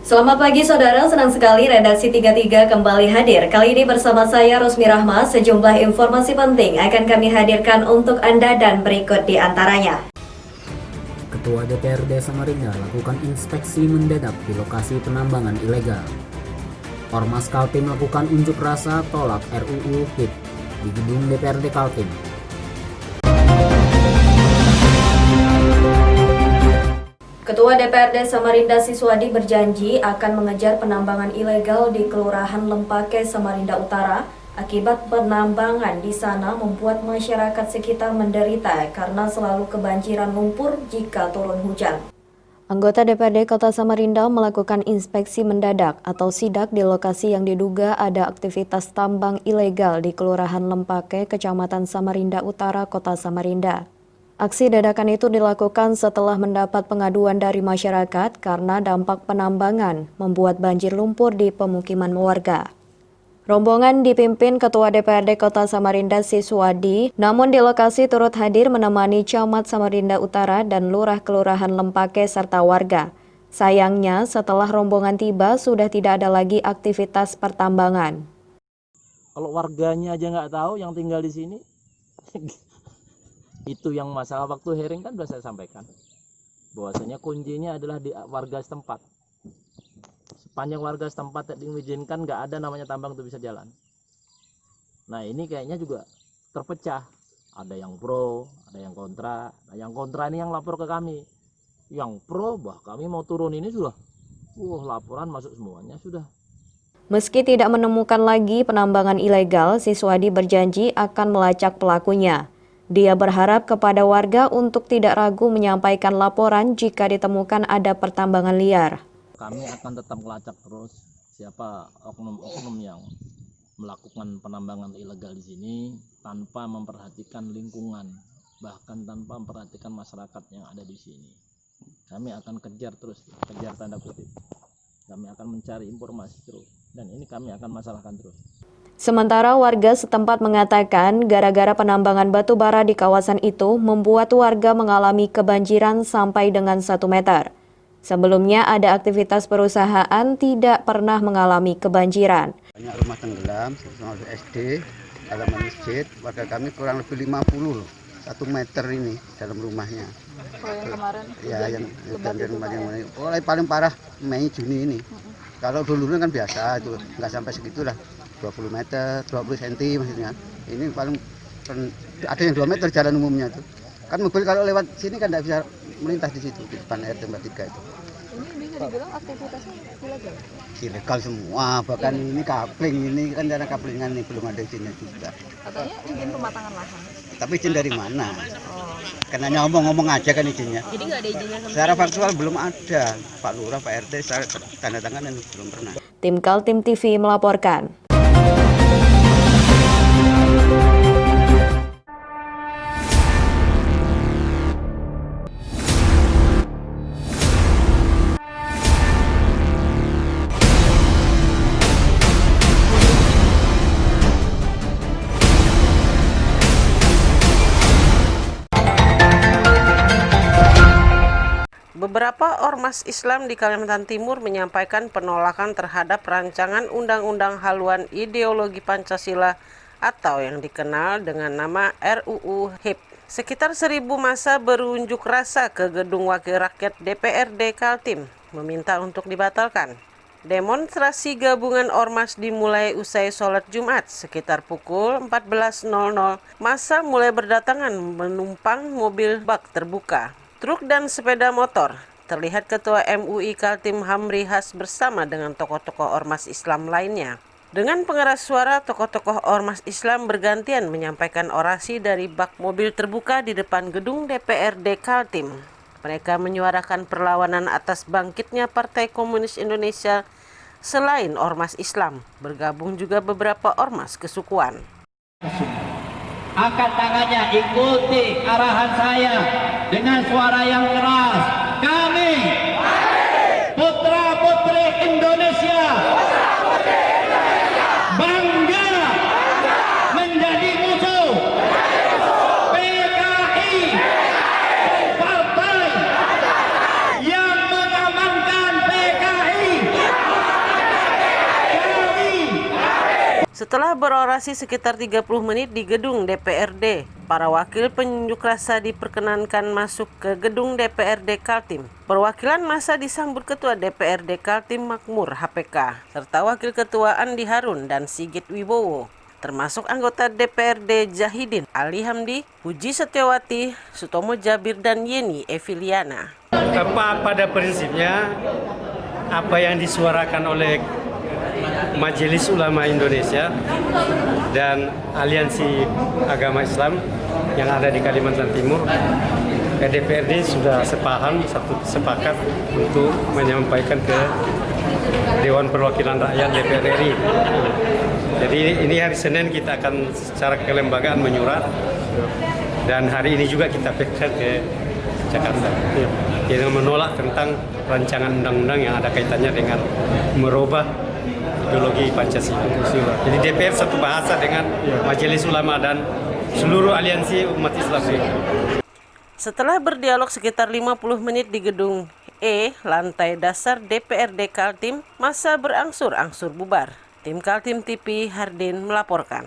Selamat pagi saudara, senang sekali Redaksi 33 kembali hadir. Kali ini bersama saya Rosmi Rahma, sejumlah informasi penting akan kami hadirkan untuk Anda dan berikut di antaranya. Ketua DPRD Samarinda lakukan inspeksi mendadak di lokasi penambangan ilegal. Ormas Kaltim melakukan unjuk rasa tolak RUU HIP di gedung DPRD Kaltim. Ketua DPRD Samarinda Siswadi berjanji akan mengejar penambangan ilegal di Kelurahan Lempake, Samarinda Utara. Akibat penambangan di sana membuat masyarakat sekitar menderita karena selalu kebanjiran lumpur jika turun hujan. Anggota DPRD Kota Samarinda melakukan inspeksi mendadak atau sidak di lokasi yang diduga ada aktivitas tambang ilegal di Kelurahan Lempake, Kecamatan Samarinda Utara, Kota Samarinda. Aksi dadakan itu dilakukan setelah mendapat pengaduan dari masyarakat karena dampak penambangan membuat banjir lumpur di pemukiman warga. Rombongan dipimpin Ketua DPRD Kota Samarinda Siswadi, namun di lokasi turut hadir menemani Camat Samarinda Utara dan Lurah Kelurahan Lempake serta warga. Sayangnya setelah rombongan tiba sudah tidak ada lagi aktivitas pertambangan. Kalau warganya aja nggak tahu yang tinggal di sini, itu yang masalah waktu hearing kan sudah saya sampaikan. Bahwasanya kuncinya adalah di warga setempat. Sepanjang warga setempat tidak diizinkan, nggak ada namanya tambang itu bisa jalan. Nah ini kayaknya juga terpecah. Ada yang pro, ada yang kontra. Nah yang kontra ini yang lapor ke kami. Yang pro, kami mau turun ini sudah. Laporan masuk semuanya sudah. Meski tidak menemukan lagi penambangan ilegal, Siswadi berjanji akan melacak pelakunya. Dia berharap kepada warga untuk tidak ragu menyampaikan laporan jika ditemukan ada pertambangan liar. Kami akan tetap melacak terus siapa oknum-oknum yang melakukan penambangan ilegal di sini tanpa memperhatikan lingkungan, bahkan tanpa memperhatikan masyarakat yang ada di sini. Kami akan kejar terus, kejar tanda kutip. Kami akan mencari informasi terus, dan ini kami akan masalahkan terus. Sementara warga setempat mengatakan gara-gara penambangan batu bara di kawasan itu membuat warga mengalami kebanjiran sampai dengan 1 meter. Sebelumnya ada aktivitas perusahaan tidak pernah mengalami kebanjiran. Banyak rumah tenggelam, SD, halaman masjid, warga kami kurang lebih 50 loh, 1 meter ini dalam rumahnya. Oh yang kemarin? Ya yang kemarin, mulai paling parah Mei Juni ini. Kalau dulu kan biasa itu nggak sampai segitulah. 20 meter, 20 cm maksudnya. Ini paling ada yang 2 meter jalan umumnya itu. Kan mobil kalau lewat sini kan tidak bisa melintas di situ, di depan RT 43 itu. Ini bisa dibilang aktivitasnya ilegal? Ilegal semua, bahkan ini kapling, ini kan ada kaplingan nih, belum ada izinnya juga. Katanya izin pematangan lahan. Tapi izin dari mana? Oh. Karena ngomong-ngomong aja kan izinnya. Jadi nggak ada izinnya sama secara faktual belum ada. Pak Lurah, Pak RT, saya tanda tangan dan belum pernah. Tim Kaltim TV melaporkan. Beberapa ormas Islam di Kalimantan Timur menyampaikan penolakan terhadap rancangan Undang-Undang Haluan Ideologi Pancasila atau yang dikenal dengan nama RUU HIP. Sekitar 1.000 massa berunjuk rasa ke Gedung Wakil Rakyat DPRD Kaltim meminta untuk dibatalkan. Demonstrasi gabungan ormas dimulai usai sholat Jumat sekitar pukul 14.00. Massa mulai berdatangan menumpang mobil bak terbuka, truk dan sepeda motor. Terlihat Ketua MUI Kaltim Hamri Has bersama dengan tokoh-tokoh ormas Islam lainnya. Dengan pengeras suara, tokoh-tokoh ormas Islam bergantian menyampaikan orasi dari bak mobil terbuka di depan gedung DPRD Kaltim. Mereka menyuarakan perlawanan atas bangkitnya Partai Komunis Indonesia. Selain ormas Islam, bergabung juga beberapa ormas kesukuan. Angkat tangannya, ikuti arahan saya dengan suara yang keras. Kami putra-putri Indonesia bangga menjadi musuh PKI, partai yang mengamankan PKI. Setelah berorasi sekitar 30 menit di gedung DPRD, para wakil pengunjuk rasa diperkenankan masuk ke gedung DPRD Kaltim. Perwakilan massa disambut Ketua DPRD Kaltim Makmur HPK, serta Wakil Ketua Andi Harun dan Sigit Wibowo, termasuk anggota DPRD Zahidin Ali Hamdi, Puji Setiawati, Sutomo Jabir, dan Yeni Eviliana. Pada prinsipnya, apa yang disuarakan oleh Majelis Ulama Indonesia dan Aliansi Agama Islam yang ada di Kalimantan Timur, DPRD sudah sepakat untuk menyampaikan ke Dewan Perwakilan Rakyat DPR RI. Jadi ini hari Senin kita akan secara kelembagaan menyurat, dan hari ini juga kita periksa ke Jakarta. Kita menolak tentang rancangan undang-undang yang ada kaitannya dengan merubah ideologi Pancasila. Jadi DPR satu bahasa dengan Majelis Ulama dan seluruh aliansi umat Islam. Setelah berdialog sekitar 50 menit di gedung E, lantai dasar DPRD Kaltim, massa berangsur-angsur bubar. Tim Kaltim TV Hardin melaporkan.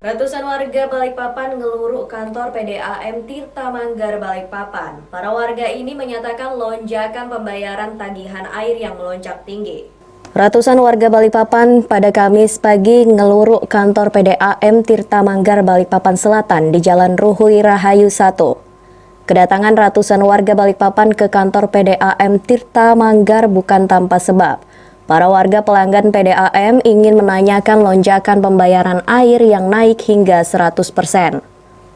Ratusan warga Balikpapan ngeluruk kantor PDAM Tirta Manggar Balikpapan. Para warga ini menyatakan lonjakan pembayaran tagihan air yang melonjak tinggi. Ratusan warga Balikpapan pada Kamis pagi ngeluruk kantor PDAM Tirta Manggar Balikpapan Selatan di Jalan Ruhui Rahayu 1. Kedatangan ratusan warga Balikpapan ke kantor PDAM Tirta Manggar bukan tanpa sebab. Para warga pelanggan PDAM ingin menanyakan lonjakan pembayaran air yang naik hingga 100%.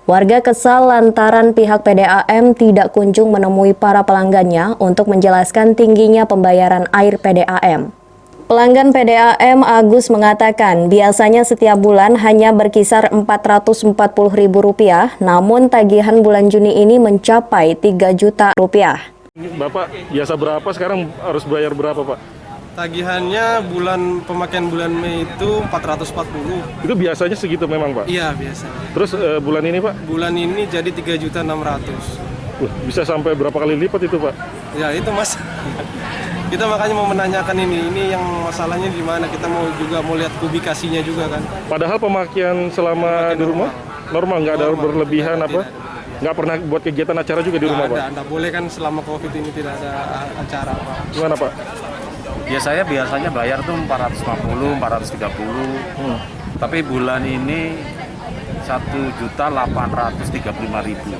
Warga kesal lantaran pihak PDAM tidak kunjung menemui para pelanggannya untuk menjelaskan tingginya pembayaran air PDAM. Pelanggan PDAM Agus mengatakan biasanya setiap bulan hanya berkisar Rp440.000, namun tagihan bulan Juni ini mencapai Rp3 juta. Bapak biasa berapa, sekarang harus bayar berapa, Pak? Tagihannya pemakaian bulan Mei itu 440. Itu biasanya segitu memang, Pak? Iya, biasa. Terus bulan ini, Pak? Bulan ini jadi 3.600.000. Bisa sampai berapa kali lipat itu, Pak? Ya, itu Mas. Kita makanya mau menanyakan ini yang masalahnya di mana. Kita mau lihat kubikasinya juga kan. Padahal pemakaian selama di rumah normal, nggak ada berlebihan apa? Nggak pernah buat kegiatan acara juga di rumah, Pak? Nggak boleh kan, selama Covid ini tidak ada acara, Pak. Gimana, Pak? Ya saya biasanya bayar tuh 450, 430. Tapi bulan ini 1.835.000.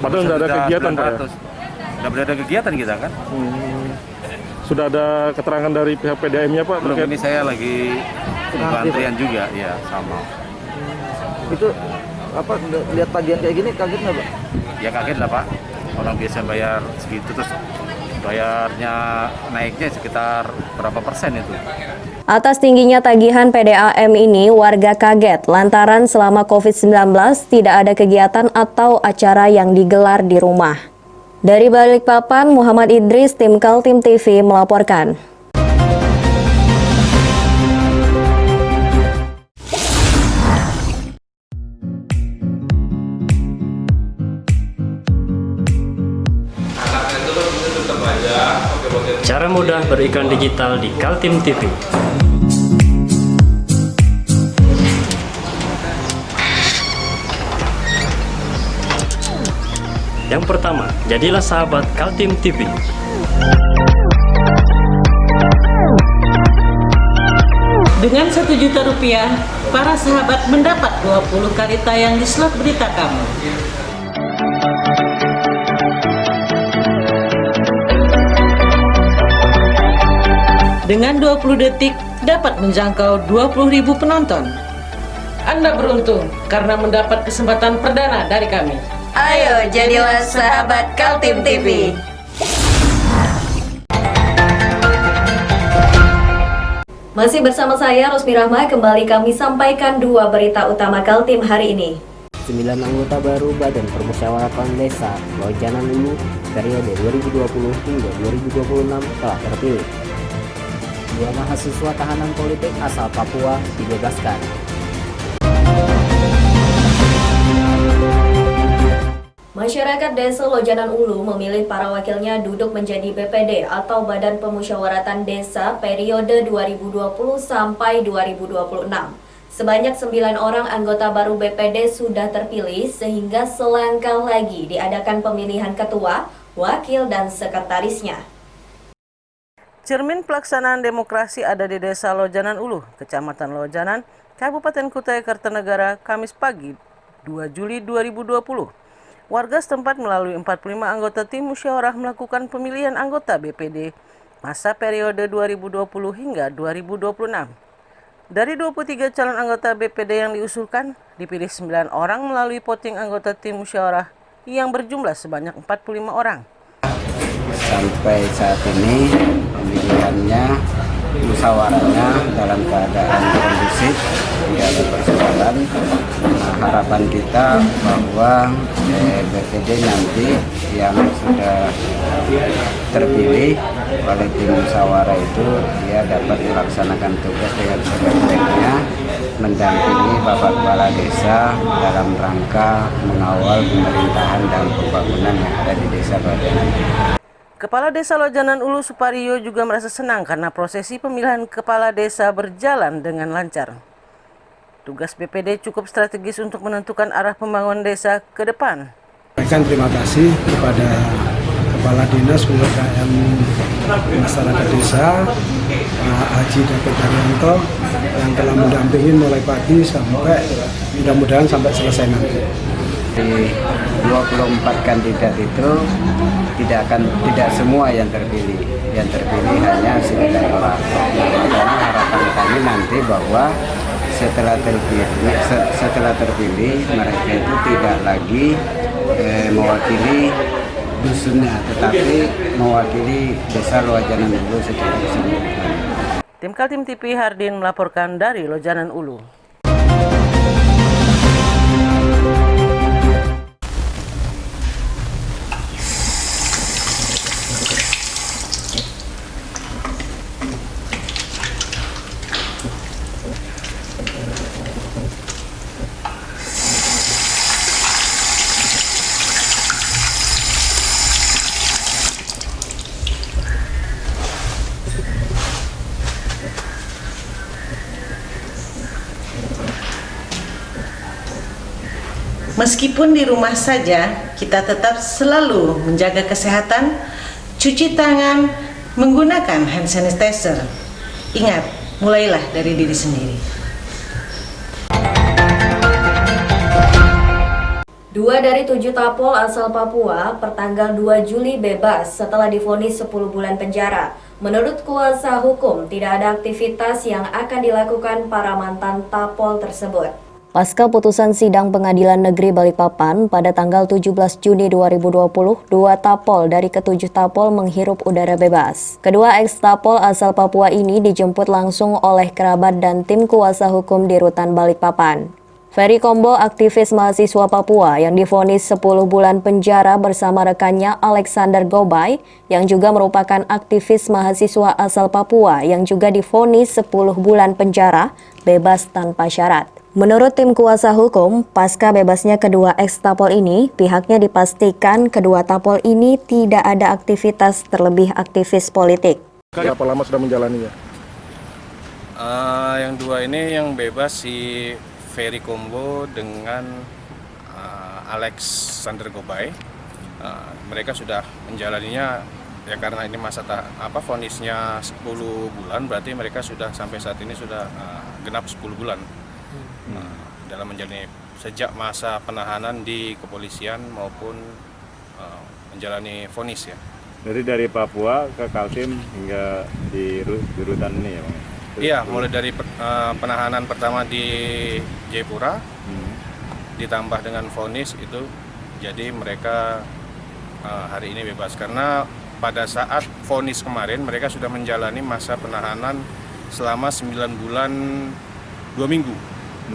Padahal nggak ada kegiatan, Pak, ya? Nggak ada kegiatan kita kan? Sudah ada keterangan dari pihak PDAM-nya, Pak? Belum, ini saya lagi antrian juga, ya sama. Itu apa, lihat tagihan kayak gini kaget nggak, Pak? Ya kaget lah, Pak. Orang biasa bayar segitu terus bayarnya naiknya sekitar berapa persen itu. Atas tingginya tagihan PDAM ini, warga kaget lantaran selama COVID-19 tidak ada kegiatan atau acara yang digelar di rumah. Dari Balikpapan, Muhammad Idris, tim Kaltim TV melaporkan. Cara mudah beriklan digital di Kaltim TV. Yang pertama, jadilah sahabat Kaltim TV. Dengan Rp1 juta, para sahabat mendapat 20 kali tayang di slot berita kamu. dengan 20 detik dapat menjangkau 20.000 penonton. Anda beruntung karena mendapat kesempatan perdana dari kami. Ayo jadilah sahabat Kaltim TV. Masih bersama saya Rosmi Rahma, kembali kami sampaikan dua berita utama Kaltim hari ini. 9 anggota baru Badan Permusyawaratan Desa Lojanan Ulu periode 2020 hingga 2026 telah terpilih. 2 mahasiswa tahanan politik asal Papua dibebaskan. Masyarakat Desa Lojanan Ulu memilih para wakilnya duduk menjadi BPD atau Badan Pemusyawaratan Desa periode 2020 sampai 2026. Sebanyak 9 orang anggota baru BPD sudah terpilih sehingga selangkah lagi diadakan pemilihan ketua, wakil, dan sekretarisnya. Cermin pelaksanaan demokrasi ada di Desa Lojanan Ulu, Kecamatan Lojanan, Kabupaten Kutai Kartanegara, Kamis pagi 2 Juli 2020. Warga setempat melalui 45 anggota tim musyawarah melakukan pemilihan anggota BPD masa periode 2020 hingga 2026. Dari 23 calon anggota BPD yang diusulkan, dipilih 9 orang melalui voting anggota tim musyawarah yang berjumlah sebanyak 45 orang. Sampai saat ini pemilihannya, musyawarahnya dalam keadaan kondusif, tidak ada persoalan. Harapan kita bahwa BPD nanti yang sudah terpilih oleh tim musyawarah itu dia dapat melaksanakan tugas dengan sebaik-baiknya, mendampingi Bapak Kepala Desa dalam rangka mengawal pemerintahan dan pembangunan yang ada di Desa Lojanan. Kepala Desa Lojanan Ulu Suparyo juga merasa senang karena prosesi pemilihan kepala desa berjalan dengan lancar. Tugas BPD cukup strategis untuk menentukan arah pembangunan desa ke depan. Terima kasih kepada Kepala Dinas Pemberdayaan Masyarakat Desa, Pak Haji Datuk Daryanto, yang telah mendampingi mulai pagi sampai mudah-mudahan sampai selesai nanti. Di 24 kandidat itu tidak semua yang terpilih hanya 9 orang. Karena harapan kami nanti bahwa setelah terpilih mereka itu tidak lagi mewakili dusunnya, tetapi mewakili Desa Lojanan Ulu secara keseluruhan. Tim Kaltim TV Hardin melaporkan dari Lojanan Ulu. Meskipun di rumah saja, kita tetap selalu menjaga kesehatan, cuci tangan, menggunakan hand sanitizer. Ingat, mulailah dari diri sendiri. 2 dari 7 tapol asal Papua pertanggal 2 Juli bebas setelah divonis 10 bulan penjara. Menurut kuasa hukum, tidak ada aktivitas yang akan dilakukan para mantan tapol tersebut. Pasca putusan sidang Pengadilan Negeri Balikpapan pada tanggal 17 Juni 2020, 2 tapol dari ke-7 tapol menghirup udara bebas. Kedua eks-tapol asal Papua ini dijemput langsung oleh kerabat dan tim kuasa hukum di Rutan Balikpapan. Ferry Kombo, aktivis mahasiswa Papua yang divonis 10 bulan penjara bersama rekannya Alexander Gobay, yang juga merupakan aktivis mahasiswa asal Papua yang juga divonis 10 bulan penjara, bebas tanpa syarat. Menurut tim kuasa hukum, pasca bebasnya kedua eks-tapol ini, pihaknya dipastikan kedua tapol ini tidak ada aktivitas terlebih aktivis politik. Berapa lama sudah menjalaninya? Yang dua ini yang bebas si Ferry Kombo dengan Alexander Gobay. Mereka sudah menjalaninya ya karena ini masa vonisnya 10 bulan, berarti mereka sudah sampai saat ini sudah genap 10 bulan. Dalam menjalani sejak masa penahanan di kepolisian maupun menjalani vonis ya. Jadi dari Papua ke Kaltim hingga di rutan ini ya Bang? Iya, mulai dari penahanan pertama di Jayapura, ditambah dengan vonis itu, jadi mereka hari ini bebas. Karena pada saat vonis kemarin mereka sudah menjalani masa penahanan selama 9 bulan 2 minggu.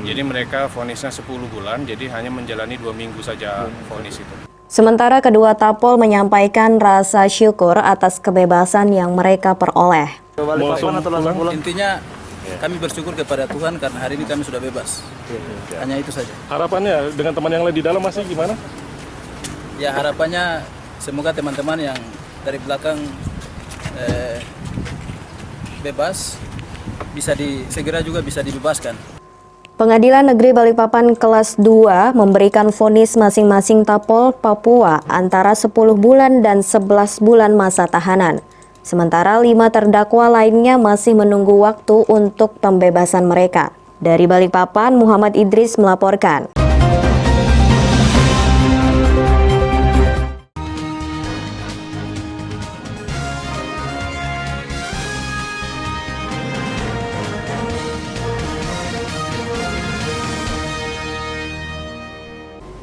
Jadi mereka vonisnya 10 bulan, jadi hanya menjalani 2 minggu saja vonis itu. Sementara kedua tapol menyampaikan rasa syukur atas kebebasan yang mereka peroleh. Intinya kami bersyukur kepada Tuhan karena hari ini kami sudah bebas. Hanya itu saja. Harapannya dengan teman yang lain di dalam masih gimana? Ya harapannya semoga teman-teman yang dari belakang bebas segera juga bisa dibebaskan. Pengadilan Negeri Balikpapan kelas 2 memberikan vonis masing-masing tapol Papua antara 10 bulan dan 11 bulan masa tahanan. Sementara 5 terdakwa lainnya masih menunggu waktu untuk pembebasan mereka. Dari Balikpapan, Muhammad Idris melaporkan.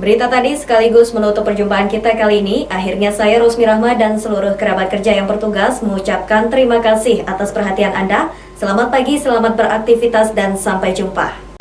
Berita tadi sekaligus menutup perjumpaan kita kali ini. Akhirnya saya Rosmi Rahma dan seluruh kerabat kerja yang bertugas mengucapkan terima kasih atas perhatian Anda. Selamat pagi, selamat beraktivitas dan sampai jumpa.